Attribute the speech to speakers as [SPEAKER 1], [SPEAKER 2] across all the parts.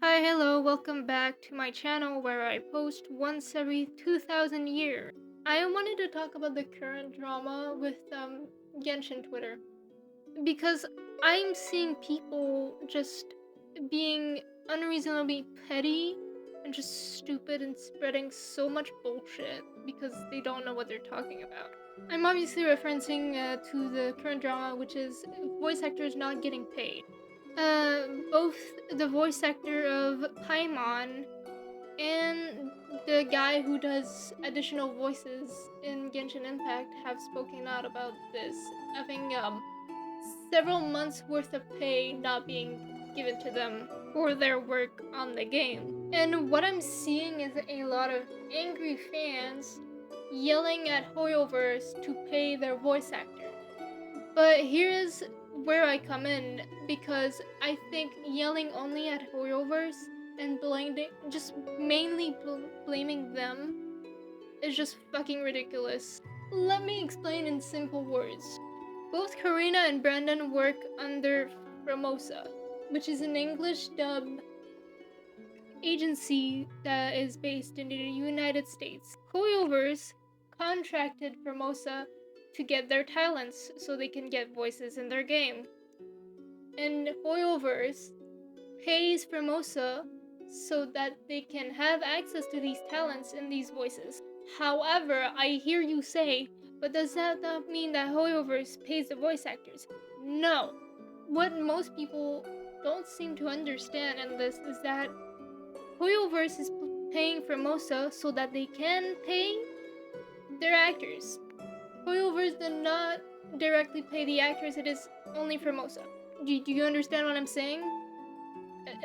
[SPEAKER 1] Hi, hello, welcome back to my channel where I post once every 2000 years. I wanted to talk about the current drama with Genshin Twitter because I'm seeing people just being unreasonably petty and just stupid and spreading so much bullshit because they don't know what they're talking about. I'm obviously referencing to the current drama, which is voice actors not getting paid. Both the voice actor of Paimon and the guy who does additional voices in Genshin Impact have spoken out about this, having several months worth of pay not being given to them for their work on the game. And what I'm seeing is a lot of angry fans yelling at Hoyoverse to pay their voice actor. But here's where I come in because I think yelling only at Hoyoverse and just mainly blaming them is just fucking ridiculous. Let me explain in simple words. Both Karina and Brandon work under Formosa, which is an English dub agency that is based in the United States. Hoyoverse contracted Formosa to get their talents so they can get voices in their game. And Hoyoverse pays Formosa so that they can have access to these talents and these voices. However, I hear you say, but does that not mean that Hoyoverse pays the voice actors? No. What most people don't seem to understand in this is that Hoyoverse is paying Formosa so that they can pay their actors. Hoyoverse did not directly pay the actors, it is only Formosa. Do you understand what I'm saying?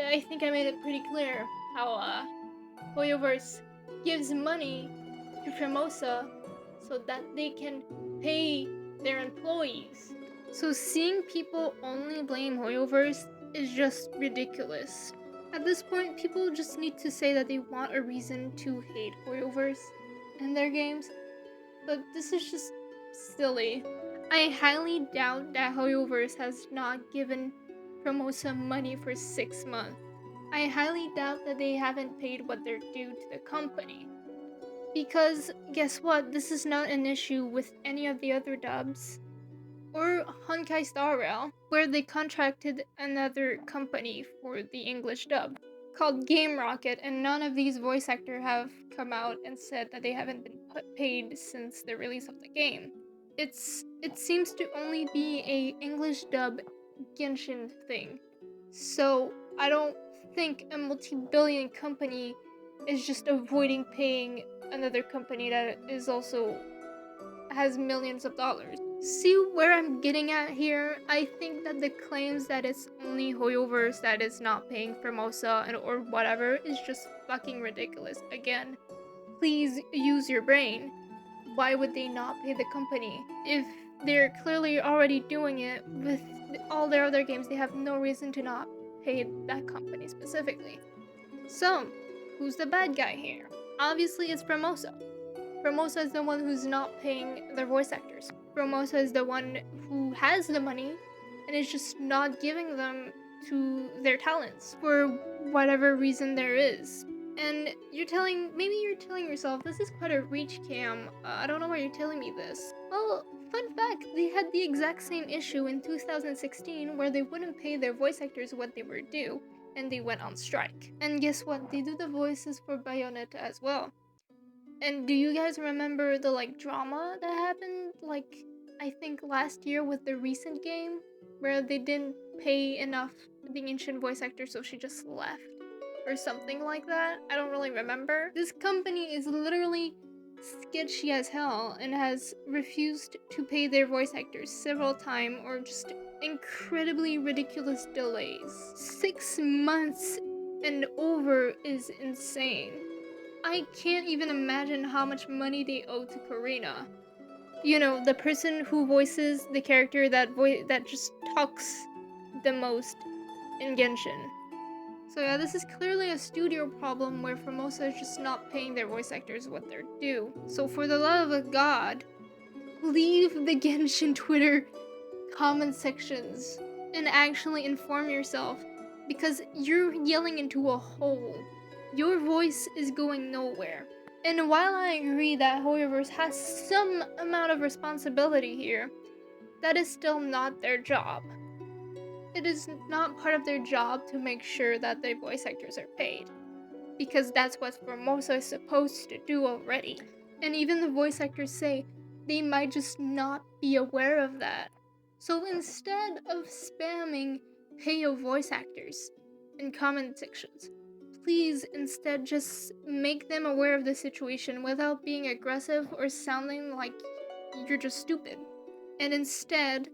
[SPEAKER 1] I think I made it pretty clear how Hoyoverse gives money to Formosa so that they can pay their employees. So seeing people only blame Hoyoverse is just ridiculous. At this point, people just need to say that they want a reason to hate Hoyoverse and their games, but this is just silly. I highly doubt that Hoyoverse has not given Formosa money for 6 months. I highly doubt that they haven't paid what they're due to the company. Because guess what? This is not an issue with any of the other dubs. Or Honkai Star Rail, where they contracted another company for the English dub called Game Rocket, and none of these voice actors have come out and said that they haven't been paid since the release of the game. It seems to only be a English dub Genshin thing. So I don't think a multi-billion company is just avoiding paying another company that is also has millions of dollars. See where I'm getting at here? I think that the claims that it's only Hoyoverse that is not paying Formosa or whatever is just fucking ridiculous. Again, please use your brain. Why would they not pay the company? If they're clearly already doing it with all their other games, they have no reason to not pay that company specifically. So, who's the bad guy here? Obviously, it's Formosa. Formosa is the one who's not paying their voice actors. Formosa is the one who has the money and is just not giving them to their talents for whatever reason there is. And maybe you're telling yourself, this is quite a reach, Cam. I don't know why you're telling me this. Well, fun fact, they had the exact same issue in 2016 where they wouldn't pay their voice actors what they were due, and they went on strike. And guess what? They do the voices for Bayonetta as well. And do you guys remember the drama that happened I think last year with the recent game where they didn't pay enough the ancient voice actor so she just left or something like that? I don't really remember. This company is literally sketchy as hell and has refused to pay their voice actors several times or just incredibly ridiculous delays. 6 months and over is insane. I can't even imagine how much money they owe to Karina. You know, the person who voices the character that just talks the most in Genshin. So yeah, this is clearly a studio problem where Formosa is just not paying their voice actors what they're due. So for the love of God, leave the Genshin Twitter comment sections and actually inform yourself, because you're yelling into a hole. Your voice is going nowhere. And while I agree that Hoyoverse has some amount of responsibility here, that is still not their job. It is not part of their job to make sure that their voice actors are paid, because that's what Formosa is supposed to do already. And even the voice actors say they might just not be aware of that. So instead of spamming pay your voice actors in comment sections, please instead just make them aware of the situation without being aggressive or sounding like you're just stupid. And instead,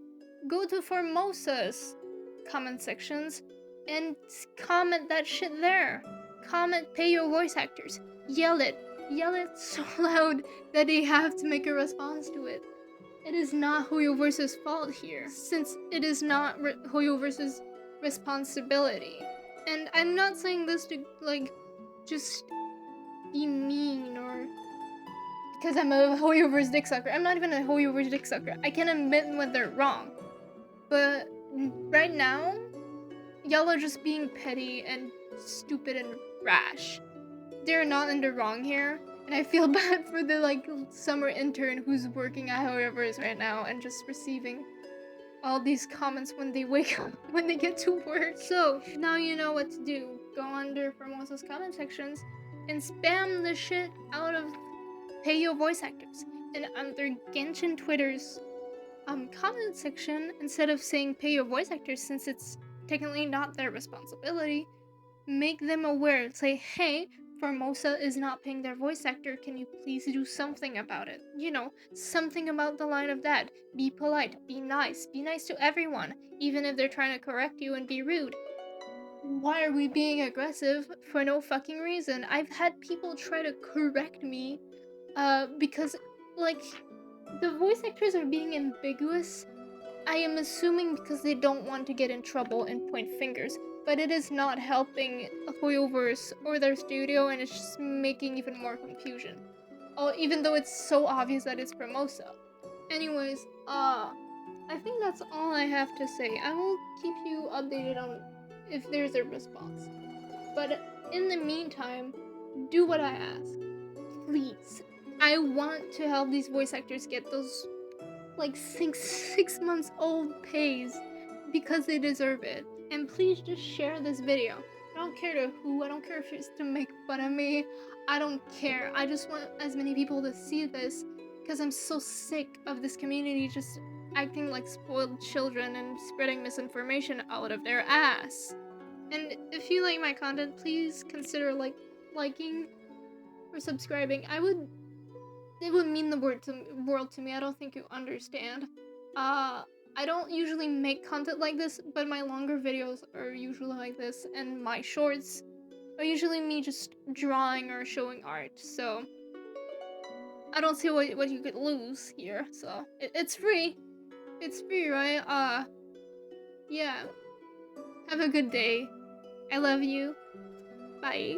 [SPEAKER 1] go to Formosa's comment sections and comment that shit there. Comment pay your voice actors. Yell it so loud that they have to make a response to it. It is not Hoyoverse's fault here, since it is not Hoyoverse's responsibility. And I'm not saying this to, just be mean or because I'm a Hoyoverse dick sucker. I'm not even a Hoyoverse dick sucker. I can admit when they're wrong. But right now, y'all are just being petty and stupid and rash. They're not in the wrong here. And I feel bad for the summer intern who's working at Hoyoverse right now and just receiving all these comments when they wake up, when they get to work. So, now you know what to do. Go under Formosa's comment sections and spam the shit out of pay your voice actors. And under Genshin Twitter's comment section, instead of saying pay your voice actors, since it's technically not their responsibility, make them aware. Say, hey, Formosa is not paying their voice actor. Can you please do something about it? You know, something about the line of that. Be polite, be nice to everyone, even if they're trying to correct you and be rude. Why are we being aggressive for no fucking reason? I've had people try to correct me because, the voice actors are being ambiguous. I am assuming because they don't want to get in trouble and point fingers, but it is not helping Hoyoverse or their studio, and it's just making even more confusion. Oh, even though it's so obvious that it's Formosa. Anyways, I think that's all I have to say. I will keep you updated on if there's a response. But in the meantime, do what I ask. Please. I want to help these voice actors get those 6 months old pays because they deserve it. And please just share this video. I don't care to who, I don't care if it's to make fun of me. I don't care. I just want as many people to see this because I'm so sick of this community just acting like spoiled children and spreading misinformation out of their ass. And if you like my content, please consider liking or subscribing. It would mean the world to me. I don't think you understand. I don't usually make content like this, but my longer videos are usually like this, and my shorts are usually me just drawing or showing art. So I don't see what you could lose here. So it's free. It's free, right? Yeah. Have a good day. I love you. Bye.